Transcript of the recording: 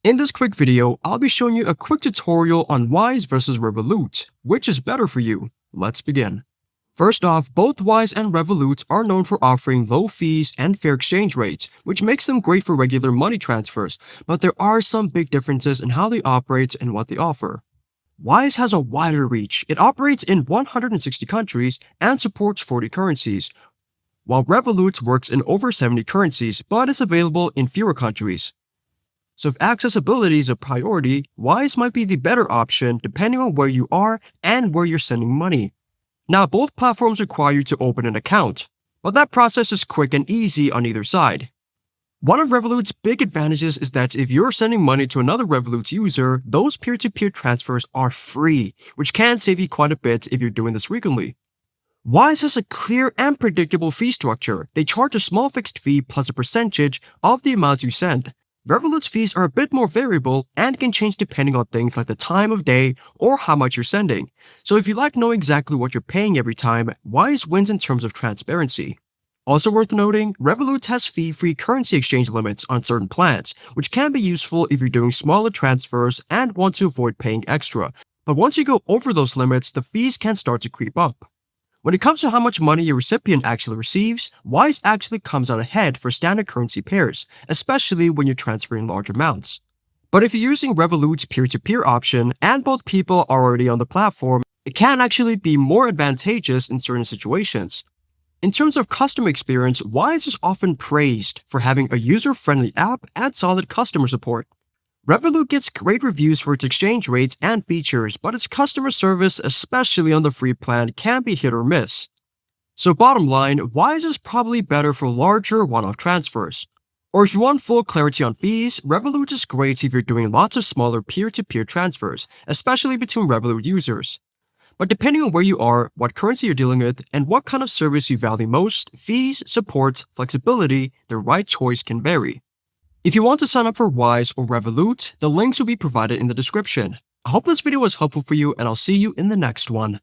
In this quick video, I'll be showing you a quick tutorial on Wise versus Revolut. Which is better for you? Let's begin. First off, both Wise and Revolut are known for offering low fees and fair exchange rates, which makes them great for regular money transfers, but there are some big differences in how they operate and what they offer. Wise has a wider reach. It operates in 160 countries and supports 40 currencies, while Revolut works in over 70 currencies but is available in fewer countries. So if accessibility is a priority, Wise might be the better option depending on where you are and where you're sending money. Now, both platforms require you to open an account, but that process is quick and easy on either side. One of Revolut's big advantages is that if you're sending money to another Revolut user, those peer-to-peer transfers are free, which can save you quite a bit if you're doing this frequently. Wise has a clear and predictable fee structure. They charge a small fixed fee plus a percentage of the amount you send. Revolut's fees are a bit more variable and can change depending on things like the time of day or how much you're sending. So if you like knowing exactly what you're paying every time, Wise wins in terms of transparency. Also worth noting, Revolut has fee-free currency exchange limits on certain plans, which can be useful if you're doing smaller transfers and want to avoid paying extra. But once you go over those limits, the fees can start to creep up. When it comes to how much money your recipient actually receives, Wise actually comes out ahead for standard currency pairs, especially when you're transferring large amounts. But if you're using Revolut's peer-to-peer option and both people are already on the platform, it can actually be more advantageous in certain situations. In terms of customer experience, Wise is often praised for having a user-friendly app and solid customer support. Revolut gets great reviews for its exchange rates and features, but its customer service, especially on the free plan, can be hit or miss. So bottom line, Wise is probably better for larger one-off transfers. Or if you want full clarity on fees, Revolut is great if you're doing lots of smaller peer-to-peer transfers, especially between Revolut users. But depending on where you are, what currency you're dealing with, and what kind of service you value most, fees, support, flexibility, the right choice can vary. If you want to sign up for Wise or Revolut, the links will be provided in the description. I hope this video was helpful for you and I'll see you in the next one.